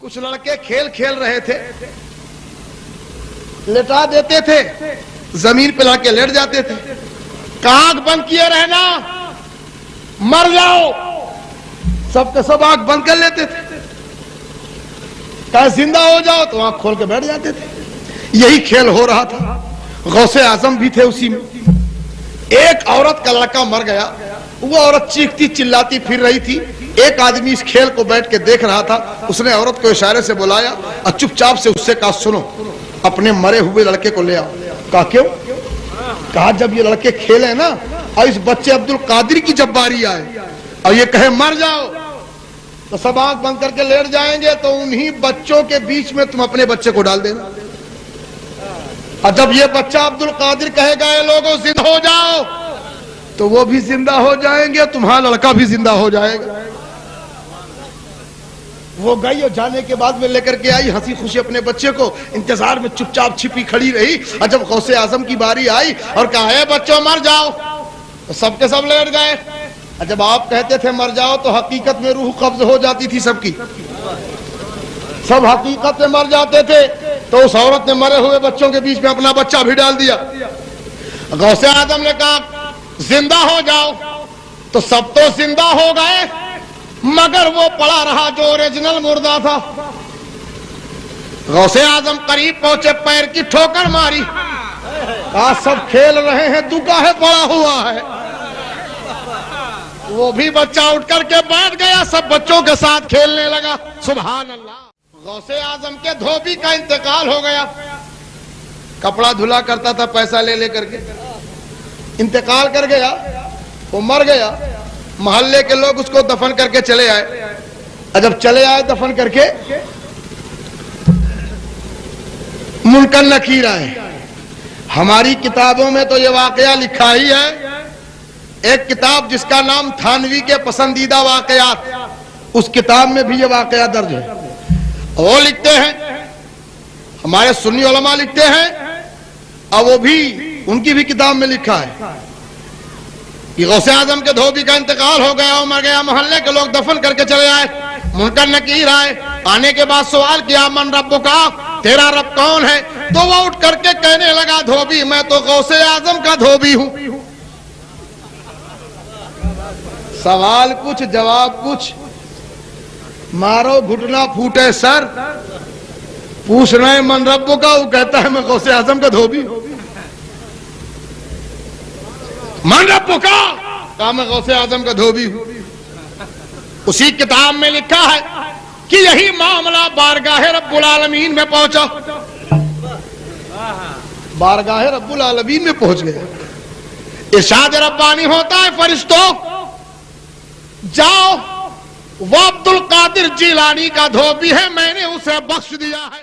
کچھ لڑکے کھیل کھیل رہے تھے، لٹا دیتے تھے، زمین پہ لا کے لیٹ جاتے تھے، کہاں آنکھ بند کیے رہنا، مر جاؤ، سب کے سب آنکھ بند کر لیتے تھے، کہا زندہ ہو جاؤ تو آنکھ کھول کے بیٹھ جاتے تھے۔ یہی کھیل ہو رہا تھا، غوث اعظم بھی تھے اسی میں۔ ایک عورت کا لڑکا مر گیا، وہ عورت چیختی چلاتی پھر رہی تھی، ایک آدمی اس کھیل کو بیٹھ کے دیکھ رہا تھا، اس نے عورت کو اشارے سے بلایا اور چپ چاپ سے اس سے کہا سنو اپنے مرے ہوئے لڑکے کو لے آؤ۔ کہا کیوں؟ کہا جب یہ لڑکے کھیلے نا اور اس بچے عبد القادر کی جب باری آئے اور یہ کہے مر جاؤ تو سب آنکھ بند کر کے لیٹ جائیں گے، تو انہی بچوں کے بیچ میں تم اپنے بچے کو ڈال دینا، اور جب یہ بچہ عبد القادر کہے گا اے لوگوں زندہ ہو جاؤ تو وہ بھی زندہ ہو جائیں گے، تمہارا لڑکا بھی زندہ ہو جائے گا۔ وہ گئی اور جانے کے بعد میں لے کر کے آئی ہنسی خوشی اپنے بچے کو، انتظار میں چپ چاپ چھپی کھڑی رہی، اور جب غوث اعظم کی باری آئی اور کہا اے بچوں مر جاؤ تو سب کے سب لیٹ گئے۔ اور جب آپ کہتے تھے مر جاؤ تو حقیقت میں روح قبض ہو جاتی تھی سب کی، سب حقیقت میں مر جاتے تھے، تو اس عورت نے مرے ہوئے بچوں کے بیچ میں اپنا بچہ بھی ڈال دیا۔ غوث اعظم نے کہا زندہ ہو جاؤ تو سب تو زندہ ہو گئے، مگر وہ پڑا رہا جو اوریجنل مردہ تھا۔ غوث اعظم قریب پہنچے، پیر کی ٹھوکر ماری، کہا سب کھیل رہے ہیں تو کاہے پڑا ہوا ہے؟ وہ بھی بچہ اٹھ کر کے بیٹھ گیا، سب بچوں کے ساتھ کھیلنے لگا۔ سبحان اللہ۔ غوث اعظم کے دھوبی کا انتقال ہو گیا، کپڑا دھلا کرتا تھا پیسہ لے لے کر کے، انتقال کر گیا، وہ مر گیا۔ محلے کے لوگ اس کو دفن کر کے چلے آئے، اور جب چلے آئے دفن کر کے منکر نکیر آئے۔ ہماری کتابوں میں تو یہ واقعہ لکھا ہی ہے، ایک کتاب جس کا نام تھانوی کے پسندیدہ واقعات، اس کتاب میں بھی یہ واقعہ درج ہے۔ وہ لکھتے ہیں، ہمارے سنی علماء لکھتے ہیں، اور وہ بھی ان کی بھی کتاب میں لکھا ہے کہ غوث اعظم کے دھوبی کا انتقال ہو گیا، وہ مر گیا، محلے کے لوگ دفن کر کے چلے آئے، منکر نکیر آئے، آنے کے بعد سوال کیا من ربک، تیرا رب کون ہے؟ تو وہ اٹھ کر کے کہنے لگا دھوبی میں تو غوث اعظم کا دھوبی ہوں۔ سوال کچھ جواب کچھ، مارو گھٹنا پھوٹے سر، پوچھ رہے ہیں من ربک، وہ کہتا ہے میں غوث اعظم کا دھوبی ہوں۔ من ربک، کہا میں غوث اعظم کا دھوبی ہوں۔ اسی کتاب میں لکھا ہے کہ یہی معاملہ بارگاہ رب العالمین میں پہنچا، بارگاہ رب العالمین میں پہنچ گیا۔ ارشاد ربانی ہوتا ہے فرشتوں جاؤ وہ عبد القادر جیلانی کا دھوبی ہے، میں نے اسے بخش دیا ہے۔